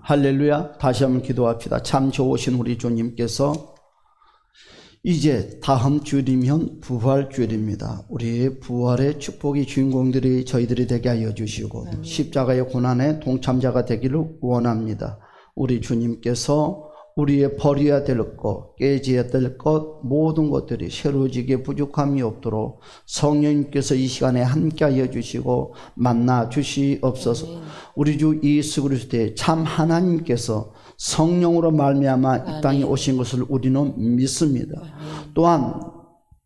할렐루야. 다시 한번 기도합시다. 참 좋으신 우리 주님께서 이제 다음 주일이면 부활주일입니다. 우리의 부활의 축복의 주인공들이 저희들이 되게 하여 주시고 십자가의 고난에 동참자가 되기를 원합니다. 우리 주님께서 우리의 버려야 될 것, 깨져야 될 것, 모든 것들이 새로워지게 부족함이 없도록 성령님께서 이 시간에 함께하여 주시고 만나 주시옵소서. 우리 주 예수 그리스도의 참 하나님께서 성령으로 말미암아 이 땅에 오신 것을 우리는 믿습니다. 또한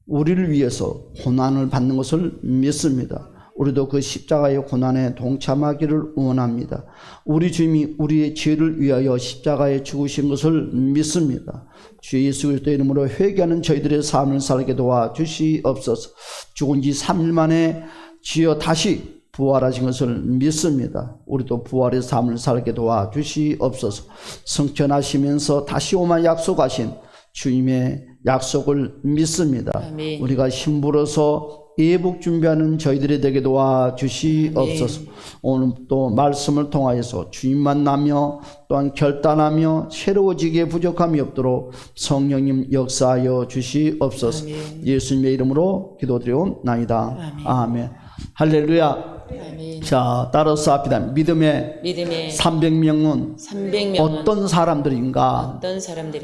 우리를 위해서 고난을 받는 것을 믿습니다. 우리도 그 십자가의 고난에 동참하기를 원합니다. 우리 주님이 우리의 죄를 위하여 십자가에 죽으신 것을 믿습니다. 주 예수 그리스도의 이름으로 회개하는 저희들의 삶을 살게 도와주시옵소서. 죽은 지 3일 만에 주여 다시 부활하신 것을 믿습니다. 우리도 부활의 삶을 살게 도와주시옵소서. 성천하시면서 다시 오마 약속하신 주님의 약속을 믿습니다. 아멘. 우리가 힘부어서 예복 준비하는 저희들이 되게 도와주시옵소서. 오늘 또 말씀을 통하여서 주님 만나며 또한 결단하며 새로워지기에 부족함이 없도록 성령님 역사하여 주시옵소서. 아멘. 예수님의 이름으로 기도드리옵나이다. 아멘. 아멘. 할렐루야. 아멘. 자, 따라서 합시다. 믿음의 300명은 어떤 사람들인가?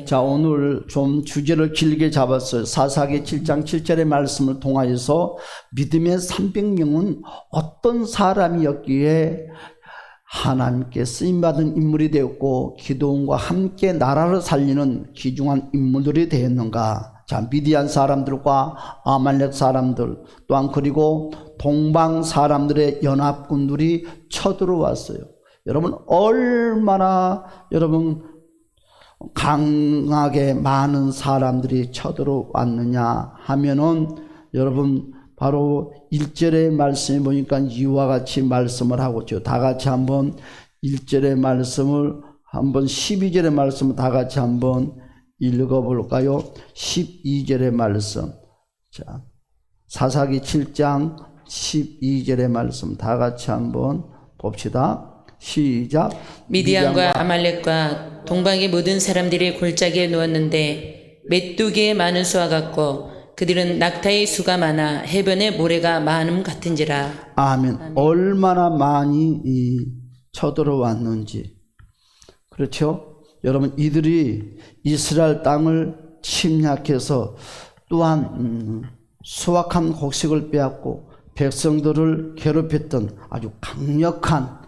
자, 오늘 좀 주제를 길게 잡았어요. 사사기 7장 7절의 말씀을 통하여서 믿음의 300명은 어떤 사람이었기에 하나님께 쓰임받은 인물이 되었고 기도원과 함께 나라를 살리는 귀중한 인물들이 되었는가? 자, 미디안 사람들과 아말렉 사람들 또한 그리고 동방 사람들의 연합군들이 쳐들어왔어요. 여러분 얼마나 여러분 강하게 많은 사람들이 쳐들어왔느냐 하면은 여러분 바로 1절의 말씀에 보니까 이와 같이 말씀을 하고 있죠. 다 같이 한번 1절의 말씀을 한번 12절의 말씀을 다 같이 한번 읽어볼까요? 12절의 말씀. 자, 사사기 7장 12절의 말씀 다 같이 한번 봅시다. 시작. 미디안과 아말렉과 동방의 모든 사람들이 골짜기에 누웠는데 메뚜기의 많은 수와 같고 그들은 낙타의 수가 많아 해변의 모래가 많음 같은지라. 아멘. 아멘. 얼마나 많이 쳐들어왔는지. 그렇죠? 여러분 이들이 이스라엘 땅을 침략해서 또한 수확한 곡식을 빼앗고 백성들을 괴롭혔던 아주 강력한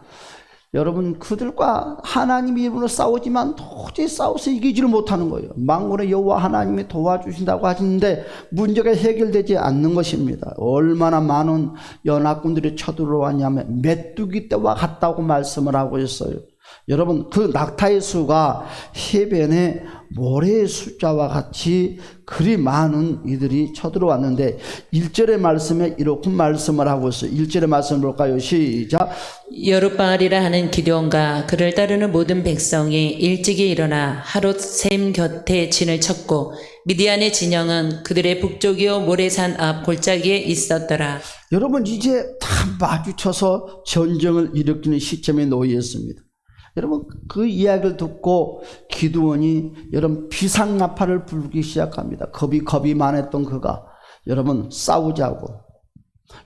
여러분 그들과 하나님의 이름으로 싸우지만 도저히 싸워서 이기지를 못하는 거예요. 만군의 여호와 하나님이 도와주신다고 하시는데 문제가 해결되지 않는 것입니다. 얼마나 많은 연합군들이 쳐들어왔냐면 메뚜기 떼와 같다고 말씀을 하고 있어요. 여러분 그 낙타의 수가 해변의 모래의 숫자와 같이 그리 많은 이들이 쳐들어왔는데 1절의 말씀에 이렇게 말씀을 하고 있어요. 1절의 말씀을 볼까요? 시작. 여룻바알이라 하는 기드온과 그를 따르는 모든 백성이 일찍이 일어나 하롯셈 곁에 진을 쳤고 미디안의 진영은 그들의 북쪽이요 모래산 앞 골짜기에 있었더라. 여러분 이제 다 마주쳐서 전쟁을 일으키는 시점에 놓여 있습니다. 여러분 그 이야기를 듣고 기드온이 여러분 비상나팔을 불기 시작합니다. 겁이 많았던 그가 여러분 싸우자고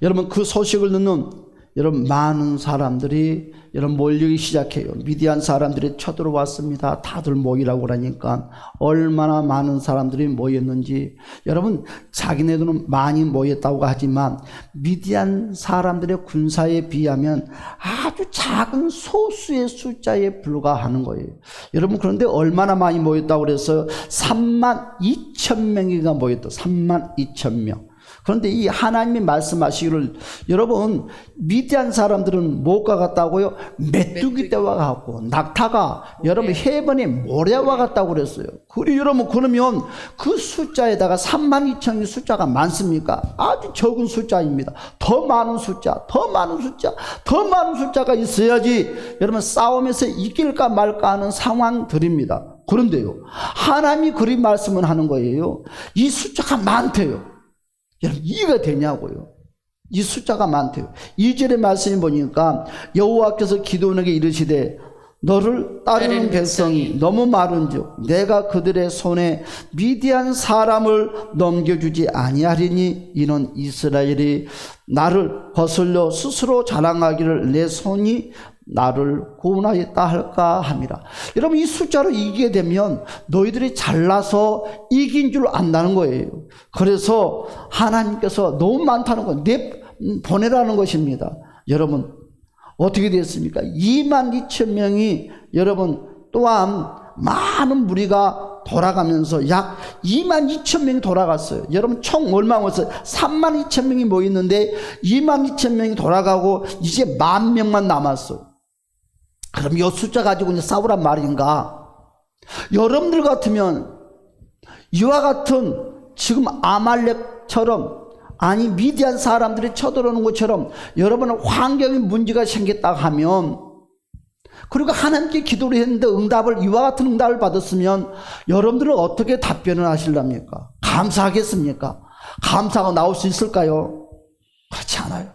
여러분 그 소식을 듣는 여러분 많은 사람들이 여러분 몰리기 시작해요. 미디안 사람들이 쳐들어왔습니다. 다들 모이라고 그러니까 얼마나 많은 사람들이 모였는지 여러분 자기네들은 많이 모였다고 하지만 미디안 사람들의 군사에 비하면 아주 작은 소수의 숫자에 불과하는 거예요. 여러분 그런데 얼마나 많이 모였다고 그래서 32,000명이가 모였다. 32,000명. 그런데 이 하나님이 말씀하시기를 여러분 미디안 사람들은 뭐가 같다고요? 메뚜기 떼와 같고 낙타가 여러분 해변의 모래와 같다고 그랬어요. 그리고 여러분 그러면 그 숫자에다가 32,000의 숫자가 많습니까? 아주 적은 숫자입니다. 더 많은 숫자가 있어야지 여러분 싸움에서 이길까 말까 하는 상황들입니다. 그런데요 하나님이 그리 말씀을 하는 거예요. 이 숫자가 많대요. 여러분 이해가 되냐고요. 이 숫자가 많대요. 2절의 말씀이 보니까 여호와께서 기드온에게 이르시되 너를 따르는 백성이 너무 많은즉 내가 그들의 손에 미디안 사람을 넘겨주지 아니하리니 이는 이스라엘이 나를 거슬려 스스로 자랑하기를 내 손이 나를 구원하였다 할까 함이라. 여러분, 이 숫자로 이기게 되면 너희들이 잘나서 이긴 줄 안다는 거예요. 그래서 하나님께서 너무 많다는 거 보내라는 것입니다. 여러분, 어떻게 됐습니까? 22,000명이 여러분 또한 많은 무리가 돌아가면서 약 22,000명이 돌아갔어요. 여러분, 총 얼마 모였어요? 32,000명이 모였는데 22,000명이 돌아가고 이제 10,000명만 남았어요. 그럼 이 숫자 가지고 이제 싸우란 말인가? 여러분들 같으면 이와 같은 지금 아말렉처럼, 아니 미디안 사람들이 쳐들어오는 것처럼 여러분은 환경에 문제가 생겼다 하면, 그리고 하나님께 기도를 했는데 이와 같은 응답을 받았으면 여러분들은 어떻게 답변을 하실랍니까? 감사하겠습니까? 감사가 나올 수 있을까요? 그렇지 않아요.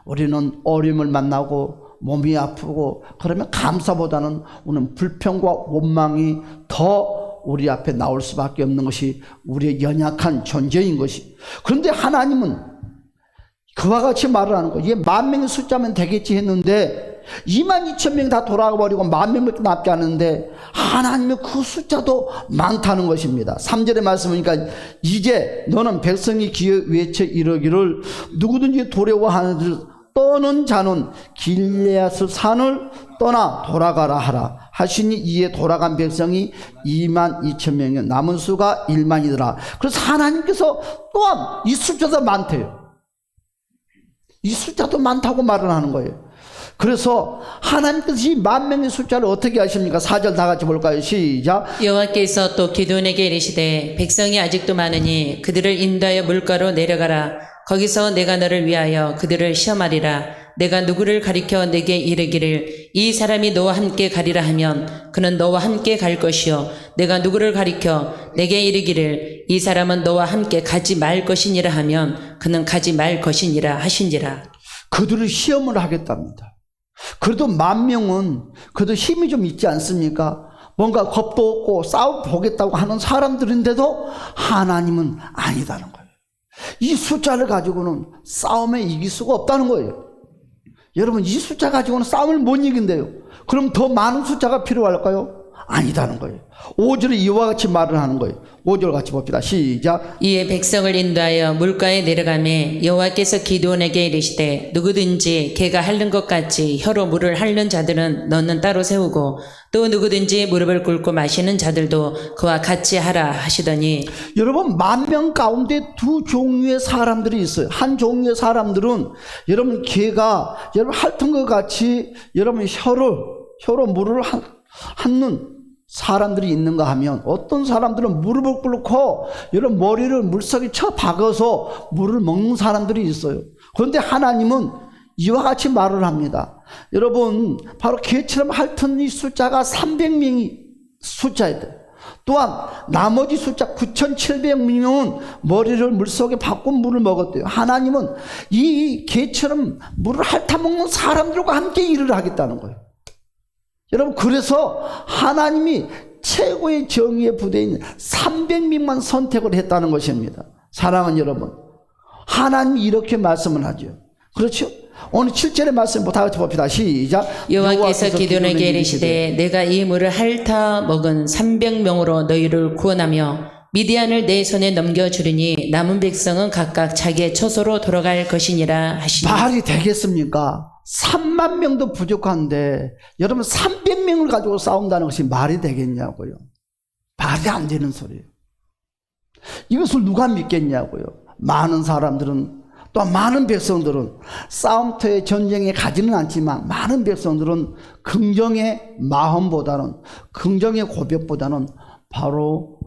우리는 어려움을 만나고 몸이 아프고 그러면 감사보다는 우리는 불평과 원망이 더 우리 앞에 나올 수밖에 없는 것이 우리의 연약한 존재인 것이. 그런데 하나님은 그와 같이 말을 하는 거예요. 이게 10,000명의 숫자면 되겠지 했는데 22,000명이 다 돌아가 버리고 10,000명밖에 남지 않은데 하나님의 그 숫자도 많다는 것입니다. 3절의 말씀이니까 이제 너는 백성이 기어 외쳐 이르기를 누구든지 두려워하는 떠는 자는 길레앗의 산을 떠나 돌아가라 하라 하시니 이에 돌아간 백성이 22,000명이요 남은 수가 10,000이더라. 그래서 하나님께서 또한 이 숫자도 많대요. 이 숫자도 많다고 말을 하는 거예요. 그래서 하나님께서 이 10,000명의 숫자를 어떻게 하십니까? 4절 다 같이 볼까요? 시작. 여호와께서 또 기드온에게 이르시되 백성이 아직도 많으니 그들을 인도하여 물가로 내려가라. 거기서 내가 너를 위하여 그들을 시험하리라. 내가 누구를 가리켜 내게 이르기를 이 사람이 너와 함께 가리라 하면 그는 너와 함께 갈 것이요 내가 누구를 가리켜 내게 이르기를 이 사람은 너와 함께 가지 말 것이니라 하면 그는 가지 말 것이니라 하신지라. 그들을 시험을 하겠답니다. 그래도 10,000명은 그래도 힘이 좀 있지 않습니까? 뭔가 겁도 없고 싸워보겠다고 하는 사람들인데도 하나님은 아니다는 거예요. 이 숫자를 가지고는 싸움에 이길 수가 없다는 거예요. 여러분, 이 숫자 가지고는 싸움을 못 이긴대요. 그럼 더 많은 숫자가 필요할까요? 아니다는 거예요. 5절에 이와 같이 말을 하는 거예요. 5절 같이 봅시다. 시작. 이에 백성을 인도하여 물가에 내려가매 여호와께서 기드온에게 이르시되 누구든지 개가 핥는 것 같이 혀로 물을 핥는 자들은 너는 따로 세우고 또 누구든지 무릎을 꿇고 마시는 자들도 그와 같이 하라 하시더니. 여러분, 10,000명 가운데 두 종류의 사람들이 있어요. 한 종류의 사람들은 여러분 개가 여러분 핥은 것 같이 여러분 혀로 물을 핥는 사람들이 있는가 하면, 어떤 사람들은 무릎을 꿇고 여러분 머리를 물속에 쳐 박아서 물을 먹는 사람들이 있어요. 그런데 하나님은 이와 같이 말을 합니다. 여러분, 바로 개처럼 핥은 이 숫자가 300명이 숫자에 돼요. 또한 나머지 숫자 9,700명은 머리를 물속에 박고 물을 먹었대요. 하나님은 이 개처럼 물을 핥아먹는 사람들과 함께 일을 하겠다는 거예요. 여러분, 그래서 하나님이 최고의 정의의 부대인 300명만 선택을 했다는 것입니다. 사랑하는 여러분, 하나님이 이렇게 말씀을 하죠. 그렇죠? 오늘 7절의 말씀 다 같이 봅시다. 시작. 여호와께서 기드온에게 이르시되 내가 이 물을 핥아 먹은 300명으로 너희를 구원하며 미디안을 내 손에 넘겨주리니 남은 백성은 각각 자기의 처소로 돌아갈 것이니라 하시니. 말이 되겠습니까? 30,000명도 부족한데 여러분 300명을 가지고 싸운다는 것이 말이 되겠냐고요. 말이 안 되는 소리예요. 이것을 누가 믿겠냐고요. 많은 사람들은, 또 많은 백성들은 싸움터에 전쟁에 가지는 않지만 많은 백성들은 긍정의 마음보다는, 긍정의 고백보다는 바로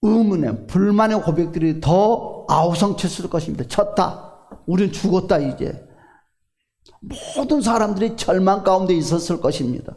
의문의, 불만의 고백들이 더 아우성쳤을 것입니다. 쳤다, 우린 죽었다, 이제. 모든 사람들이 절망 가운데 있었을 것입니다.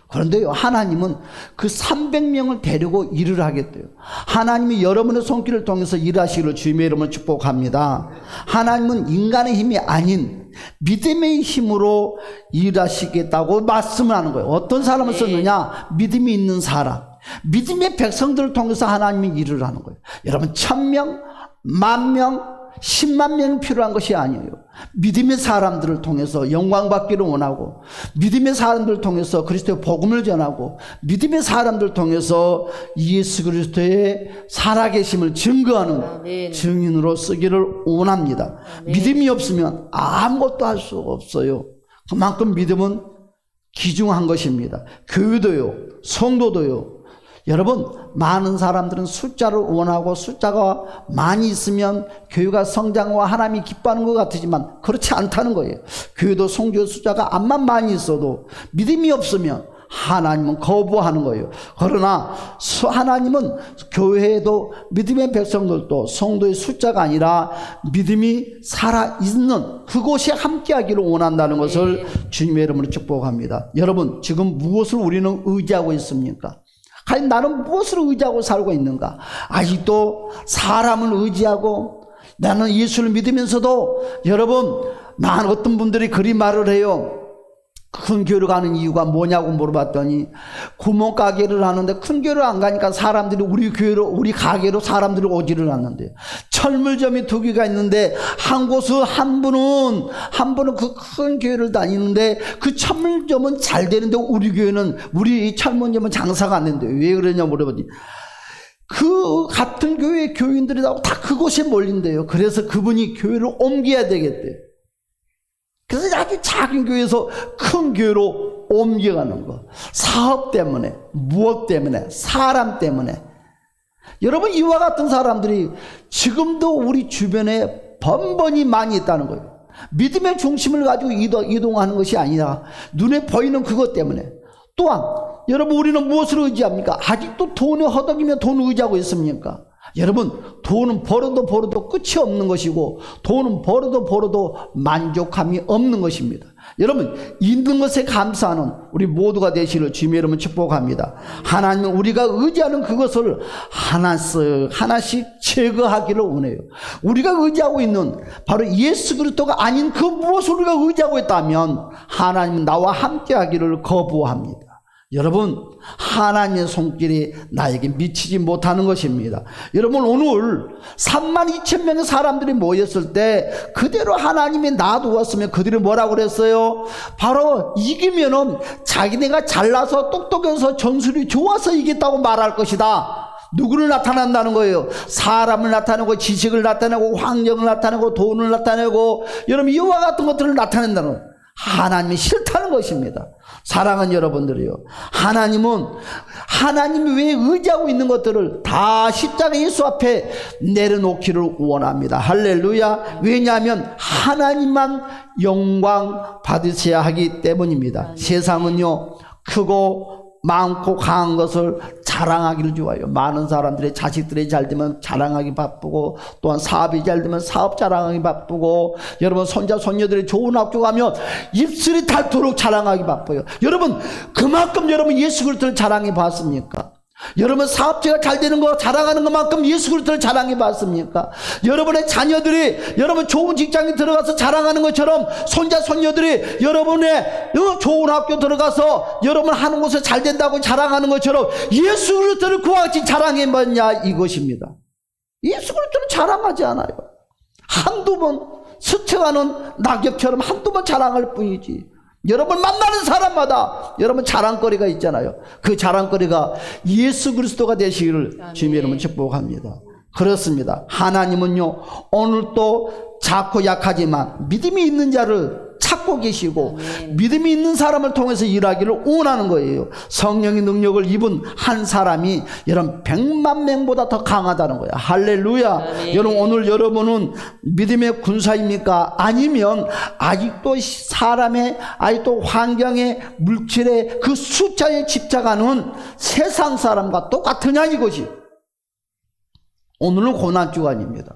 그런데요, 하나님은 그 300명을 데리고 일을 하겠대요. 하나님이 여러분의 손길을 통해서 일하시기를 주님의 이름으로 축복합니다. 하나님은 인간의 힘이 아닌 믿음의 힘으로 일하시겠다고 말씀을 하는 거예요. 어떤 사람을 썼느냐? 믿음이 있는 사람, 믿음의 백성들을 통해서 하나님이 일을 하는 거예요. 여러분 1000명, 10,000명, 10만 명이 필요한 것이 아니에요. 믿음의 사람들을 통해서 영광 받기를 원하고, 믿음의 사람들을 통해서 그리스도의 복음을 전하고, 믿음의 사람들을 통해서 예수 그리스도의 살아계심을 증거하는 증인으로 쓰기를 원합니다. 믿음이 없으면 아무것도 할 수 없어요. 그만큼 믿음은 귀중한 것입니다. 교회도요, 성도도요. 여러분, 많은 사람들은 숫자를 원하고 숫자가 많이 있으면 교회가 성장과 하나님이 기뻐하는 것 같지만 그렇지 않다는 거예요. 교회도 성도의 숫자가 암만 많이 있어도 믿음이 없으면 하나님은 거부하는 거예요. 그러나 하나님은 교회에도 믿음의 백성들도 성도의 숫자가 아니라 믿음이 살아있는 그곳에 함께하기를 원한다는 것을 주님의 이름으로 축복합니다. 여러분, 지금 무엇을 우리는 의지하고 있습니까? 과연 나는 무엇을 의지하고 살고 있는가? 아직도 사람을 의지하고 나는 예수를 믿으면서도, 여러분, 많은 어떤 분들이 그리 말을 해요. 큰 교회를 가는 이유가 뭐냐고 물어봤더니 구멍가게를 하는데 큰 교회를 안 가니까 사람들이 우리 교회로, 우리 가게로 사람들이 오지를 않는데요. 철물점이 2개가 있는데 한 분은 그 큰 교회를 다니는데 그 철물점은 잘 되는데 우리 교회는, 우리 철물점은 장사가 안 된대요. 왜 그러냐 물어보니 그 같은 교회 교인들이 다 그곳에 몰린대요. 그래서 그분이 교회를 옮겨야 되겠대요. 그래서 아주 작은 교회에서 큰 교회로 옮겨가는 거. 사업 때문에, 무엇 때문에, 사람 때문에. 여러분, 이와 같은 사람들이 지금도 우리 주변에 번번이 많이 있다는 거예요. 믿음의 중심을 가지고 이동하는 것이 아니라 눈에 보이는 그것 때문에. 또한 여러분, 우리는 무엇을 의지합니까? 아직도 돈에 허덕이며 돈을 의지하고 있습니까? 여러분, 돈은 벌어도 끝이 없는 것이고, 돈은 벌어도 만족함이 없는 것입니다. 여러분, 있는 것에 감사하는 우리 모두가 되시기를 주님의 이름으로 축복합니다. 하나님은 우리가 의지하는 그것을 하나씩 제거하기를 원해요. 우리가 의지하고 있는 바로 예수 그리스도가 아닌 그 무엇을 우리가 의지하고 있다면 하나님은 나와 함께 하기를 거부합니다. 여러분, 하나님의 손길이 나에게 미치지 못하는 것입니다. 여러분, 오늘 32,000명의 사람들이 모였을 때 그대로 하나님이 놔두었으면 그들이 뭐라고 그랬어요? 바로 이기면은 자기네가 잘나서 똑똑해서 전술이 좋아서 이겼다고 말할 것이다. 누구를 나타낸다는 거예요? 사람을 나타내고, 지식을 나타내고, 환경을 나타내고, 돈을 나타내고, 여러분, 이와 같은 것들을 나타낸다는 거예요. 하나님이 싫다는 것입니다. 사랑하는 여러분들이요, 하나님이 왜 의지하고 있는 것들을 다 십자가 예수 앞에 내려놓기를 원합니다. 할렐루야. 왜냐하면 하나님만 영광 받으셔야 하기 때문입니다. 세상은요, 크고 많고 강한 것을 자랑하기를 좋아해요. 많은 사람들의 자식들이 잘 되면 자랑하기 바쁘고, 또한 사업이 잘 되면 사업 자랑하기 바쁘고, 여러분 손자 손녀들이 좋은 학교 가면 입술이 닳도록 자랑하기 바빠요. 여러분, 그만큼 여러분 예수 그리스도를 자랑해 봤습니까? 여러분 사업체가 잘 되는 거 자랑하는 것만큼 예수 그리스도를 자랑해 봤습니까? 여러분의 자녀들이 여러분 좋은 직장에 들어가서 자랑하는 것처럼 손자 손녀들이 여러분의 좋은 학교 들어가서 여러분 하는 곳에 잘 된다고 자랑하는 것처럼 예수 그리스도를 그와 같이 자랑해 봤냐 이것입니다. 예수 그리스도는 자랑하지 않아요. 한두 번 스쳐가는 낙엽처럼 한두 번 자랑할 뿐이지. 여러분 만나는 사람마다 여러분 자랑거리가 있잖아요. 그 자랑거리가 예수 그리스도가 되시기를 주님의 이름으로 축복합니다. 그렇습니다. 하나님은요, 오늘도 작고 약하지만 믿음이 있는 자를 찾고 계시고 믿음이 있는 사람을 통해서 일하기를 원하는 거예요. 성령의 능력을 입은 한 사람이 여러분 100만 명보다 더 강하다는 거예요. 할렐루야. 여러분, 오늘 여러분은 믿음의 군사입니까? 아니면 아직도 사람의, 아직도 환경의, 물질의 그 숫자에 집착하는 세상 사람과 똑같으냐 이것이. 오늘은 고난주간입니다.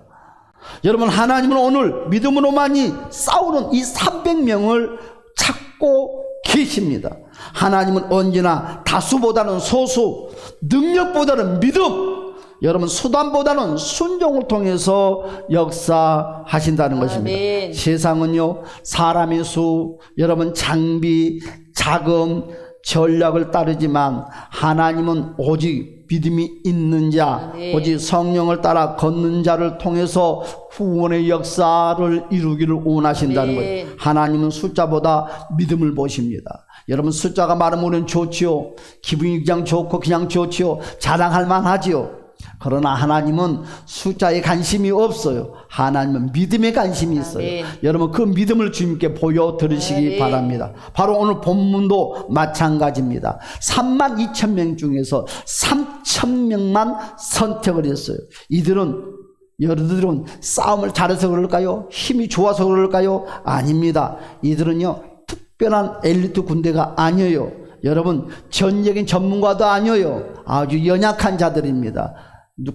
여러분, 하나님은 오늘 믿음으로만이 싸우는 이 300명을 찾고 계십니다. 하나님은 언제나 다수보다는 소수, 능력보다는 믿음, 여러분 수단보다는 순종을 통해서 역사하신다는 것입니다. 아멘. 세상은요 사람의 수, 여러분 장비, 자금, 전략을 따르지만 하나님은 오직 믿음이 있는 자, 아멘. 오직 성령을 따라 걷는 자를 통해서 후원의 역사를 이루기를 원하신다는 아멘. 거예요. 하나님은 숫자보다 믿음을 보십니다. 여러분 숫자가 많으면 우리는 좋지요. 기분이 그냥 좋고 그냥 좋지요. 자랑할 만하지요. 그러나 하나님은 숫자에 관심이 없어요. 하나님은 믿음에 관심이 있어요. 아멘. 여러분 그 믿음을 주님께 보여드리시기 아멘. 바랍니다. 바로 오늘 본문도 마찬가지입니다. 32,000명 중에서 3,000명만 선택을 했어요. 여러분들은 싸움을 잘해서 그럴까요? 힘이 좋아서 그럴까요? 아닙니다. 이들은요 특별한 엘리트 군대가 아니에요. 여러분 전적인 전문가도 아니에요. 아주 연약한 자들입니다.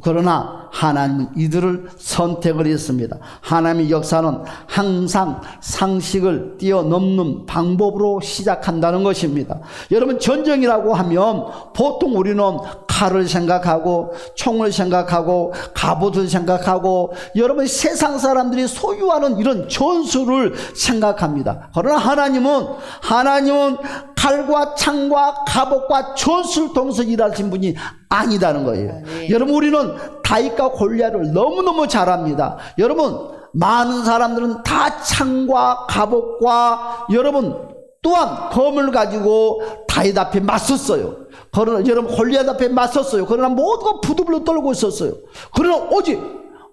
그러나 하나님은 이들을 선택을 했습니다. 하나님의 역사는 항상 상식을 뛰어넘는 방법으로 시작한다는 것입니다. 여러분 전쟁이라고 하면 보통 우리는 칼을 생각하고 총을 생각하고 갑옷을 생각하고 여러분 세상 사람들이 소유하는 이런 전술을 생각합니다. 그러나 하나님은 칼과 창과 갑옷과 전술을 통해서 일하신 분이 아니다는 거예요. 네. 여러분 우리는 다윗과 골리앗을 너무너무 잘 압니다. 여러분 많은 사람들은 다 창과 갑옷과 여러분 또한 검을 가지고 다윗 앞에 맞섰어요. 그러나 여러분 골리앗 앞에 맞섰어요. 그러나 모두가 부두불러 떨고 있었어요. 그러나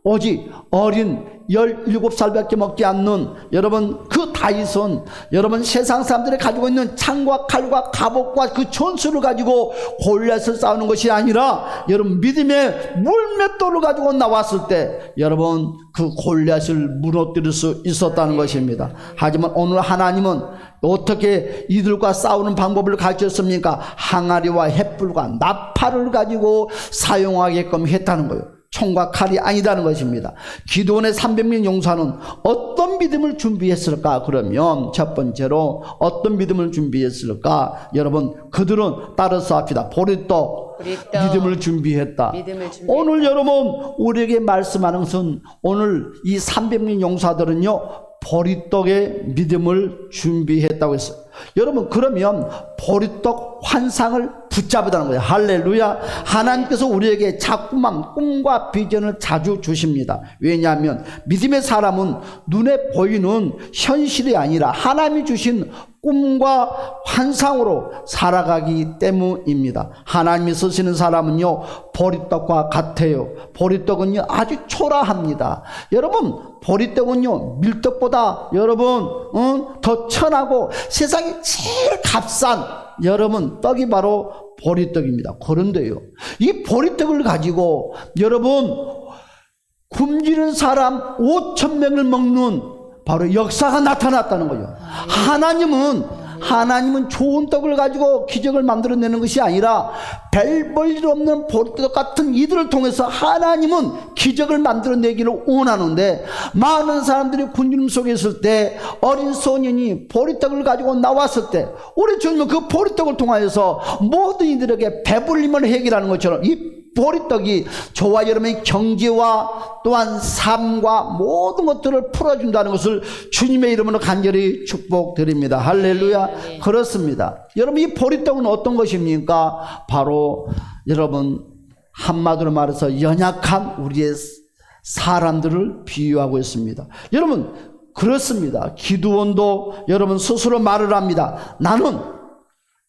오직 어린 17살밖에 먹지 않는 여러분 그 다윗은 여러분 세상 사람들이 가지고 있는 창과 칼과 갑옷과 그 전술을 가지고 골리앗을 싸우는 것이 아니라 여러분 믿음의 물맷돌을 가지고 나왔을 때 여러분 그 골리앗을 무너뜨릴 수 있었다는 것입니다. 하지만 오늘 하나님은 어떻게 이들과 싸우는 방법을 가르쳤습니까? 항아리와 횃불과 나팔을 가지고 사용하게끔 했다는 거예요. 총과 칼이 아니다는 것입니다. 기드온의 300명 용사는 어떤 믿음을 준비했을까? 그러면 첫 번째로 어떤 믿음을 준비했을까? 여러분 그들은 따라서 합시다. 보리떡 믿음을 준비했다. 오늘 여러분 우리에게 말씀하는 것은 오늘 이 300명 용사들은요 보리떡의 믿음을 준비했다고 했어요. 여러분 그러면 보리떡 환상을 붙잡으라는 거예요. 할렐루야. 하나님께서 우리에게 자꾸만 꿈과 비전을 자주 주십니다. 왜냐하면 믿음의 사람은 눈에 보이는 현실이 아니라 하나님이 주신 꿈과 환상으로 살아가기 때문입니다. 하나님이 쓰시는 사람은요 보리떡과 같아요. 보리떡은요 아주 초라합니다. 여러분 보리떡은요 밀떡보다 여러분 더 천하고 세상에 제일 값싼 여러분 떡이 바로 보리떡입니다. 그런데요 이 보리떡을 가지고 여러분 굶주린 사람 5,000명을 먹는 바로 역사가 나타났다는 거예요. 하나님은 좋은 떡을 가지고 기적을 만들어내는 것이 아니라 별 볼 일 없는 보리떡 같은 이들을 통해서 하나님은 기적을 만들어내기를 원하는데 많은 사람들이 굶주림 속에 있을 때 어린 소년이 보리떡을 가지고 나왔을 때 우리 주님은 그 보리떡을 통하여서 모든 이들에게 배불림을 해결하는 것처럼 이 보리떡이 저와 여러분의 경제와 또한 삶과 모든 것들을 풀어준다는 것을 주님의 이름으로 간절히 축복드립니다. 할렐루야. 네. 그렇습니다. 여러분 이 보리떡은 어떤 것입니까? 바로 여러분 한마디로 말해서 연약한 우리의 사람들을 비유하고 있습니다. 여러분 그렇습니다. 기드온도 여러분 스스로 말을 합니다. 나는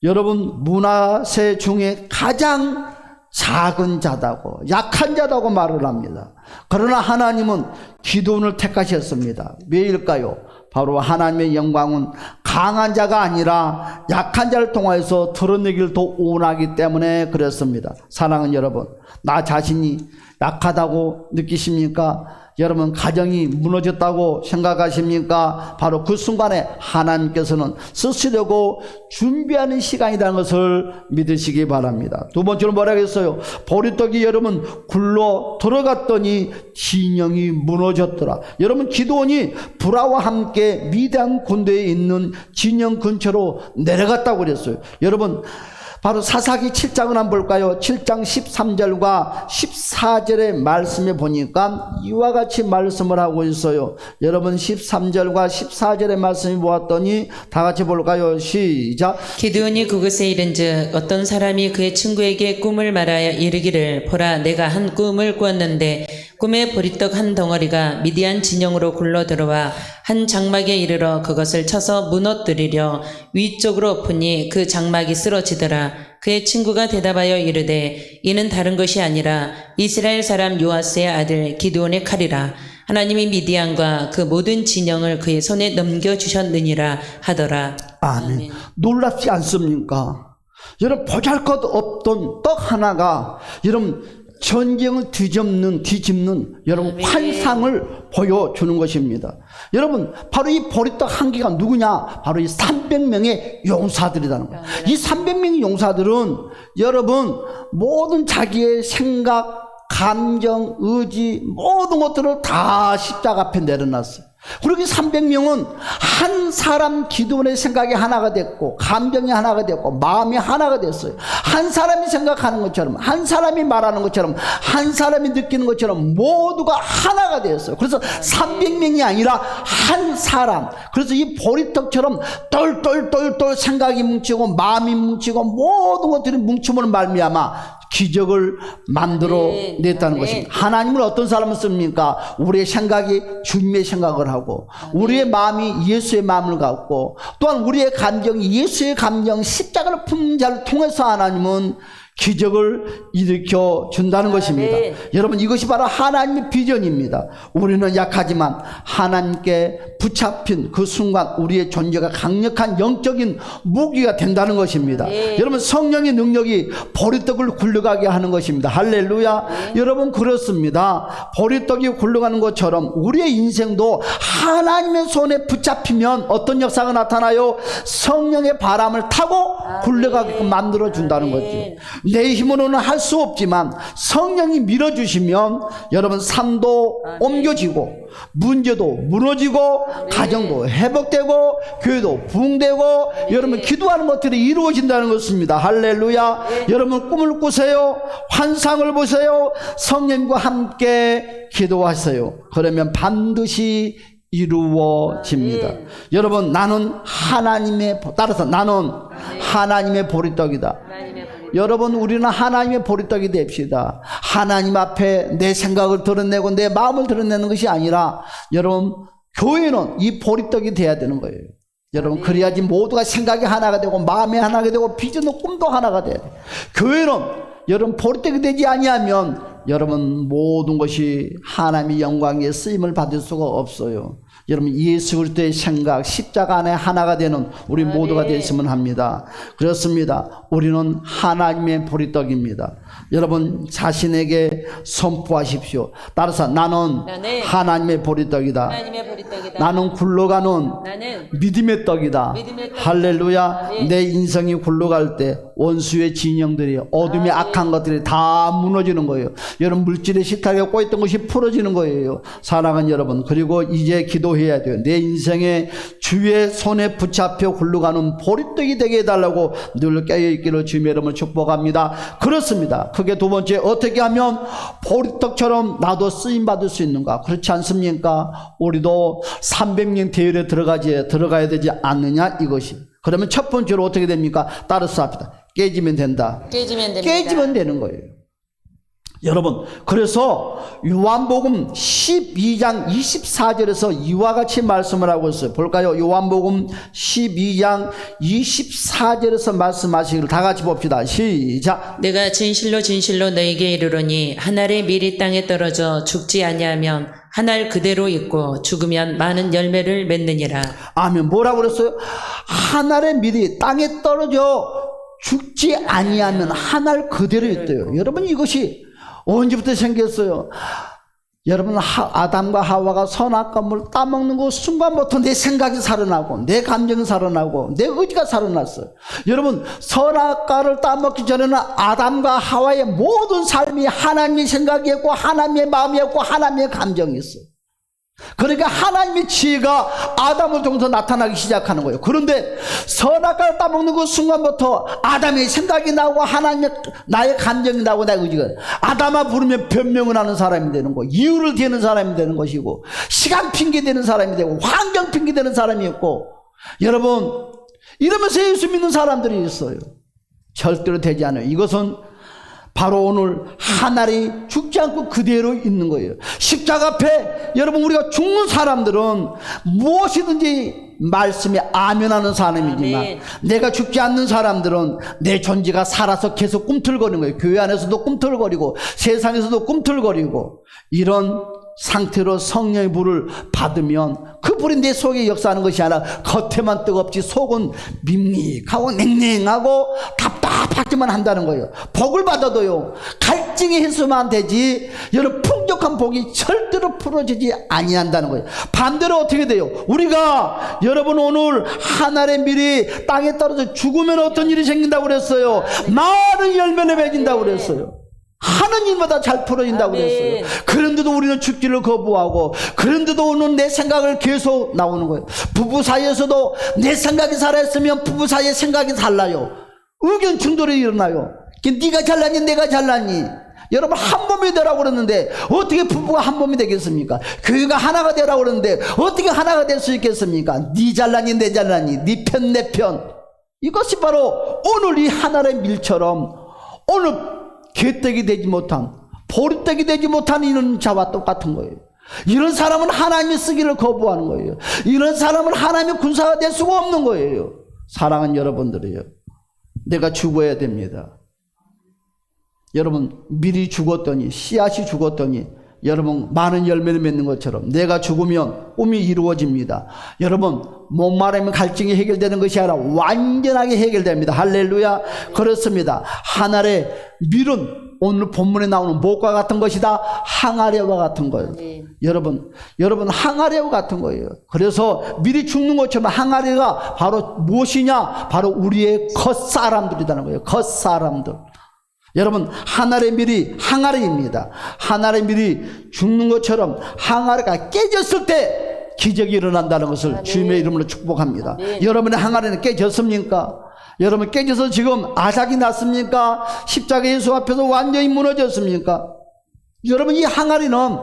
여러분 문화세 중에 가장 작은 자다고 약한 자다고 말을 합니다. 그러나 하나님은 기드온을 택하셨습니다. 왜일까요? 바로 하나님의 영광은 강한 자가 아니라 약한 자를 통하여서 드러내기를 더 원하기 때문에 그렇습니다. 사랑하는 여러분, 나 자신이 약하다고 느끼십니까? 여러분 가정이 무너졌다고 생각하십니까? 바로 그 순간에 하나님께서는 쓰시려고 준비하는 시간이라는 것을 믿으시기 바랍니다. 두 번째로 뭐라고 했어요? 보리떡이 여러분 굴러 들어갔더니 진영이 무너졌더라. 여러분 기드온이 불화와 함께 미디안 군대에 있는 진영 근처로 내려갔다고 그랬어요. 여러분 바로 사사기 7장을 한번 볼까요? 7장 13절과 14절의 말씀에 보니까 이와 같이 말씀을 하고 있어요. 여러분 13절과 14절의 말씀을 보았더니 다 같이 볼까요? 시작. 기드온이 그곳에 이른즉 어떤 사람이 그의 친구에게 꿈을 말하여 이르기를 보라 내가 한 꿈을 꾸었는데 꿈에 보리떡 한 덩어리가 미디안 진영으로 굴러 들어와 한 장막에 이르러 그것을 쳐서 무너뜨리려 위쪽으로 엎으니 그 장막이 쓰러지더라. 그의 친구가 대답하여 이르되 이는 다른 것이 아니라 이스라엘 사람 요아스의 아들 기드온의 칼이라. 하나님이 미디안과 그 모든 진영을 그의 손에 넘겨주셨느니라 하더라. 아멘. 놀랍지 않습니까? 여러분 보잘것없던 떡 하나가 여러분 전쟁을 뒤집는 여러분 환상을 보여주는 것입니다. 여러분 바로 이 보리떡 한 개가 누구냐? 바로 이 300명의 용사들이라는 거예요. 이 300명의 용사들은 여러분 모든 자기의 생각, 감정, 의지 모든 것들을 다 십자가 앞에 내려놨어요. 그렇게 300명은 한 사람 기도원의 생각이 하나가 됐고 감정이 하나가 됐고 마음이 하나가 됐어요. 한 사람이 생각하는 것처럼 한 사람이 말하는 것처럼 한 사람이 느끼는 것처럼 모두가 하나가 되었어요. 그래서 300명이 아니라 한 사람. 그래서 이 보리떡처럼 똘똘똘똘 생각이 뭉치고 마음이 뭉치고 모든 것들이 뭉침으로 말미암아 기적을 만들어 냈다는 것입니다. 하나님은 어떤 사람을 씁니까? 우리의 생각이 주님의 생각을 하고 우리의 마음이 예수의 마음을 갖고 또한 우리의 감정이 예수의 감정 십자가를 품는 자를 통해서 하나님은 기적을 일으켜 준다는 것입니다. 여러분 이것이 바로 하나님의 비전입니다. 우리는 약하지만 하나님께 붙잡힌 그 순간 우리의 존재가 강력한 영적인 무기가 된다는 것입니다. 여러분 성령의 능력이 보리떡을 굴러가게 하는 것입니다. 할렐루야. 여러분 그렇습니다. 보리떡이 굴러가는 것처럼 우리의 인생도 하나님의 손에 붙잡히면 어떤 역사가 나타나요? 성령의 바람을 타고 굴러가게끔 만들어 준다는 거죠. 내 힘으로는 할 수 없지만 성령이 밀어주시면 여러분 삶도 옮겨지고 문제도 무너지고 가정도 회복되고 교회도 부흥되고 여러분 기도하는 것들이 이루어진다는 것입니다. 할렐루야. 여러분 꿈을 꾸세요. 환상을 보세요. 성령과 함께 기도하세요. 그러면 반드시 이루어집니다. 여러분 나는 따라서 나는 하나님의 보리떡이다. 여러분 우리는 하나님의 보리떡이 됩시다. 하나님 앞에 내 생각을 드러내고 내 마음을 드러내는 것이 아니라 여러분 교회는 이 보리떡이 돼야 되는 거예요. 여러분 그래야지 모두가 생각이 하나가 되고 마음이 하나가 되고 비전도 꿈도 하나가 돼야 돼요. 교회는 여러분 보리떡이 되지 아니하면 여러분 모든 것이 하나님의 영광에 쓰임을 받을 수가 없어요. 여러분 예수 그리스도의 생각 십자가 안에 하나가 되는 우리 모두가 되었으면 합니다. 그렇습니다. 우리는 하나님의 보리떡입니다. 여러분 자신에게 선포하십시오. 따라서 나는 하나님의 보리떡이다. 나는 굴러가는 믿음의 떡이다. 할렐루야. 내 인생이 굴러갈 때 원수의 진영들이 어둠의 악한 것들이 다 무너지는 거예요. 여러분 물질의 식탁에 꼬였던 것이 풀어지는 거예요. 사랑하는 여러분 그리고 이제 기도해야 돼요. 내 인생에 주의 손에 붙잡혀 굴러가는 보리떡이 되게 해달라고 늘 깨어있기를 주님의 이름으로 축복합니다. 그렇습니다. 크게 두 번째 어떻게 하면 보리떡처럼 나도 쓰임받을 수 있는가? 그렇지 않습니까? 우리도 300년 대열에 들어가야 되지 않느냐 이것이. 그러면 첫 번째로 어떻게 됩니까? 따라서 합시다. 깨지면 된다. 깨지면 되는 거예요. 여러분 그래서 요한복음 12장 24절에서 이와 같이 말씀을 하고 있어요. 볼까요? 요한복음 12장 24절에서 말씀하시기를 다 같이 봅시다. 시작. 내가 진실로 진실로 너에게 이르노니 한 알의 밀이 땅에 떨어져 죽지 아니하면 한 알 그대로 있고 죽으면 많은 열매를 맺느니라. 아멘. 뭐라고 그랬어요? 한 알의 밀이 땅에 떨어져 죽지 아니하면 한 알 그대로 있대요. 여러분 이것이 언제부터 생겼어요? 여러분 아담과 하와가 선악과를 따먹는 그 순간부터 내 생각이 살아나고 내 감정이 살아나고 내 의지가 살아났어요. 여러분 선악과를 따먹기 전에는 아담과 하와의 모든 삶이 하나님의 생각이었고 하나님의 마음이었고 하나님의 감정이었어요. 그러니까 하나님의 지혜가 아담을 통해서 나타나기 시작하는 거예요. 그런데 선악과를 따먹는 그 순간부터 아담의 생각이 나고 하나님의 나의 감정이 나고 나의 의지가, 아담아 부르면 변명을 하는 사람이 되는 거, 이유를 대는 사람이 되는 것이고, 시간 핑계 대는 사람이 되고, 환경 핑계 대는 사람이 있고, 여러분 이러면서 예수 믿는 사람들이 있어요. 절대로 되지 않아요. 이것은 바로 오늘 하늘이 죽지 않고 그대로 있는 거예요. 십자가 앞에 여러분 우리가 죽는 사람들은 무엇이든지 말씀에 아멘하는 사람이지만, 아멘. 내가 죽지 않는 사람들은 내 존재가 살아서 계속 꿈틀거리는 거예요. 교회 안에서도 꿈틀거리고 세상에서도 꿈틀거리고, 이런 상태로 성령의 불을 받으면 그 불이 내 속에 역사하는 것이 아니라 겉에만 뜨겁지 속은 밋밋하고 냉랭하고 답답하기만 한다는 거예요. 복을 받아도요 갈증의 해소만 되지 여러분 풍족한 복이 절대로 풀어지지 아니한다는 거예요. 반대로 어떻게 돼요? 우리가 여러분 오늘 하늘의 밀이 땅에 떨어져 죽으면 어떤 일이 생긴다고 그랬어요? 많은 열매를 맺는다고 그랬어요. 하는 일마다 잘 풀어진다고 그랬어요. 그런데도 우리는 죽기를 거부하고, 그런데도 오늘 내 생각을 계속 나오는 거예요. 부부 사이에서도 내 생각이 살아있으면 부부 사이의 생각이 달라요. 의견 충돌이 일어나요. 네가 잘났니 내가 잘났니. 여러분 한 몸이 되라고 그러는데 어떻게 부부가 한 몸이 되겠습니까? 교회가 하나가 되라고 그러는데 어떻게 하나가 될 수 있겠습니까? 네 잘났니 내 잘났니, 네 편 내 편. 이것이 바로 오늘 이 하늘의 밀처럼 오늘 개떡이 되지 못한, 보리떡이 되지 못한 이런 자와 똑같은 거예요. 이런 사람은 하나님이 쓰기를 거부하는 거예요. 이런 사람은 하나님의 군사가 될 수가 없는 거예요. 사랑하는 여러분들이요, 내가 죽어야 됩니다. 여러분 밀이 죽었더니, 씨앗이 죽었더니 여러분 많은 열매를 맺는 것처럼 내가 죽으면 꿈이 이루어집니다. 여러분 목마름의 갈증이 해결되는 것이 아니라 완전하게 해결됩니다. 할렐루야. 그렇습니다. 하늘의 밀은 오늘 본문에 나오는 무엇과 같은 것이다? 항아리와 같은 거예요. 여러분 항아리와 같은 거예요. 그래서 밀이 죽는 것처럼 항아리가 바로 무엇이냐? 바로 우리의 겉사람들이라는 거예요. 겉사람들. 여러분 하늘의 밀이 항아리입니다. 하늘의 밀이 죽는 것처럼 항아리가 깨졌을 때 기적이 일어난다는 것을 주님의 이름으로 축복합니다. 여러분의 항아리는 깨졌습니까? 여러분 깨져서 지금 아작이 났습니까? 십자가 예수 앞에서 완전히 무너졌습니까? 여러분 이 항아리는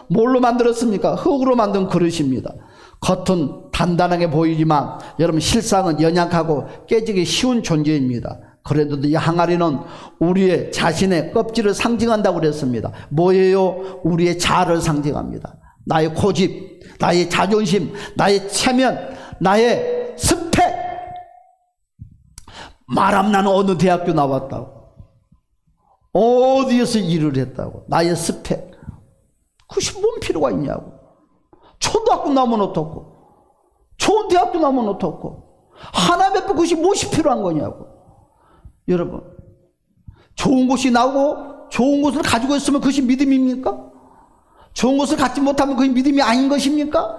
뭘로 만들었습니까? 흙으로 만든 그릇입니다. 겉은 단단하게 보이지만 여러분 실상은 연약하고 깨지기 쉬운 존재입니다. 그래도 이 항아리는 우리의 자신의 껍질을 상징한다고 그랬습니다. 뭐예요? 우리의 자아를 상징합니다. 나의 고집, 나의 자존심, 나의 체면, 나의 스펙. 말하면 나는 어느 대학교 나왔다고, 어디에서 일을 했다고, 나의 스펙. 그것이 뭔 필요가 있냐고. 초등학교 나오면 어떻고, 좋은 대학교 나오면 어떻고, 하나님 앞에 그것이 무엇이 필요한 거냐고. 여러분 좋은 곳이 나오고 좋은 곳을 가지고 있으면 그것이 믿음입니까? 좋은 곳을 갖지 못하면 그게 믿음이 아닌 것입니까?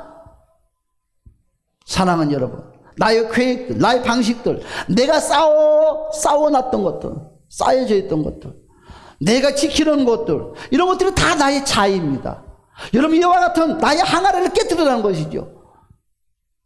사랑하는 여러분, 나의 계획들, 나의 방식들, 내가 쌓아놨던 것들, 쌓여져 있던 것들, 내가 지키는 것들, 이런 것들은 다 나의 자의입니다. 여러분 이와 같은 나의 항아리를 깨뜨리라는 것이죠.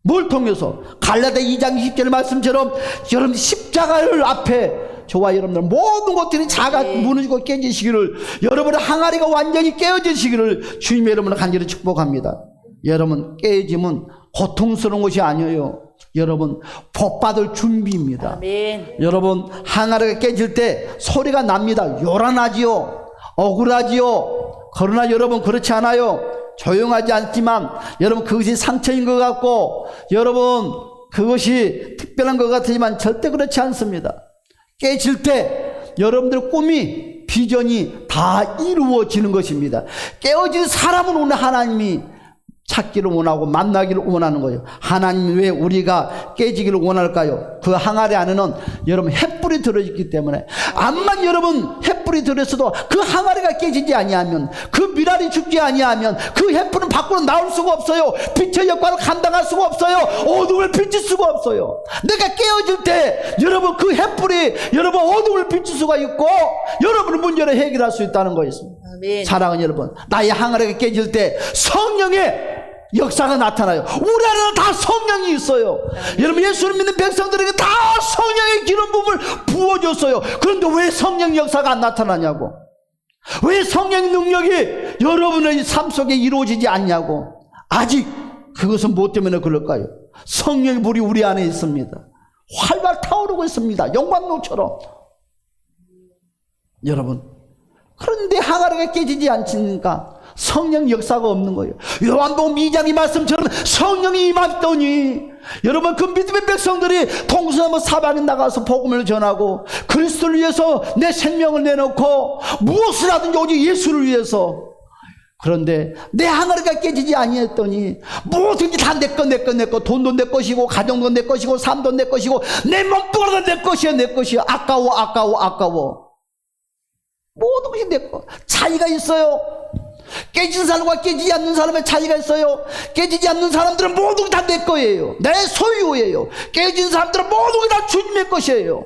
뭘 통해서? 갈라디아 2장 20절 말씀처럼 여러분 십자가를 앞에 저와 여러분들 모든 것들이 자가 무너지고 깨지시기를, 여러분의 항아리가 완전히 깨어지시기를 주님의 이름으로 간절히 축복합니다. 여러분 깨짐은 고통스러운 것이 아니에요. 여러분 복받을 준비입니다. 아멘. 여러분 항아리가 깨질 때 소리가 납니다. 요란하지요, 억울하지요. 그러나 여러분 그렇지 않아요. 조용하지 않지만 여러분 그것이 상처인 것 같고, 여러분 그것이 특별한 것 같지만 절대 그렇지 않습니다. 깨질 때 여러분들 꿈이, 비전이 다 이루어지는 것입니다. 깨어진 사람은 오늘 하나님이 찾기를 원하고 만나기를 원하는 거예요. 하나님 왜 우리가 깨지기를 원할까요? 그 항아리 안에는 여러분 햇불이 들어있기 때문에, 암만 여러분 햇불이 들어있어도 그 항아리가 깨지지 아니하면, 그 미랄이 죽지 아니하면 그 햇불은 밖으로 나올 수가 없어요. 빛의 역할을 감당할 수가 없어요. 어둠을 비칠 수가 없어요. 내가 깨어질 때 여러분 그 햇불이 여러분 어둠을 비칠 수가 있고 여러분의 문제를 해결할 수 있다는 거였습니다. 아멘. 사랑하는 여러분, 나의 항아리가 깨질 때 성령의 역사가 나타나요. 우리 안에는 다 성령이 있어요. 여러분, 예수를 믿는 백성들에게 다 성령의 기름 부음을 부어줬어요. 그런데 왜 성령 역사가 안 나타나냐고. 왜 성령 능력이 여러분의 삶 속에 이루어지지 않냐고. 아직 그것은 무엇 때문에 그럴까요? 성령의 불이 우리 안에 있습니다. 활발 타오르고 있습니다. 용광로처럼. 여러분, 그런데 항아리가 깨지지 않습니까? 성령 역사가 없는 거예요. 요한복음 2장 이 말씀처럼 성령이 임했더니, 여러분, 그 믿음의 백성들이 동서남북 사방에 나가서 복음을 전하고 그리스도를 위해서 내 생명을 내놓고 무엇을 하든지 오직 예수를 위해서. 그런데 내 항아리가 깨지지 아니했더니 뭐든지 다 내 거, 돈도 내 것이고 가정도 내 것이고 삶도 내 것이고 내 몸뚱아리도 내 것이야. 아까워. 모든 것이 내 거. 차이가 있어요. 깨진 사람과 깨지지 않는 사람의 차이가 있어요. 깨지지 않는 사람들은 모든 게 다 내 거예요. 내 소유예요. 깨진 사람들은 모든 게 다 주님의 것이에요.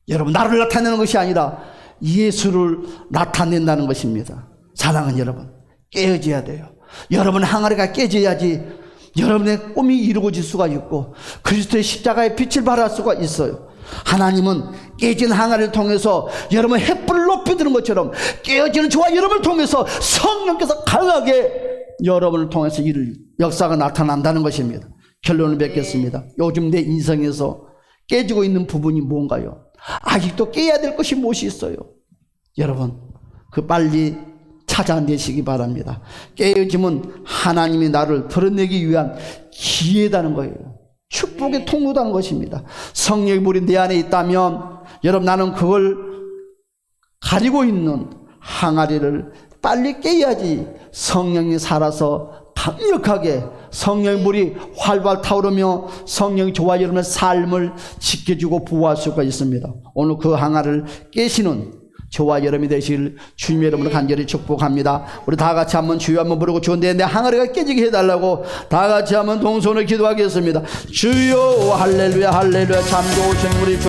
여러분, 나를 나타내는 것이 아니라 예수를 나타낸다는 것입니다. 사랑하는 여러분, 깨어져야 돼요. 여러분의 항아리가 깨져야지 여러분의 꿈이 이루어질 수가 있고 그리스도의 십자가의 빛을 발할 수가 있어요. 하나님은 깨진 항아리를 통해서 여러분 햇불을 높이 드는 것처럼 깨어지는 저와 여러분을 통해서 성령께서 강하게 여러분을 통해서 이를 역사가 나타난다는 것입니다. 결론을 맺겠습니다. 요즘 내 인생에서 깨지고 있는 부분이 뭔가요? 아직도 깨야 될 것이 무엇이 있어요? 여러분, 그 빨리 찾아내시기 바랍니다. 깨어짐은 하나님이 나를 드러내기 위한 기회다는 거예요. 축복의 통로다는 것입니다. 성령의 불이 내 안에 있다면 여러분, 나는 그걸 가리고 있는 항아리를 빨리 깨야지 성령이 살아서 강력하게 성령의 물이 활발 타오르며 성령이 저와 여러분의 삶을 지켜주고 보호할 수가 있습니다. 오늘 그 항아리를 깨시는 저와 여러분이 되실 주님 여러분을 간절히 축복합니다. 우리 다 같이 한번 주여 한번 부르고 주는데 내 항아리가 깨지게 해달라고 다 같이 한번 동손을 기도하겠습니다. 주여 할렐루야 할렐루야 참 좋으신 우리 주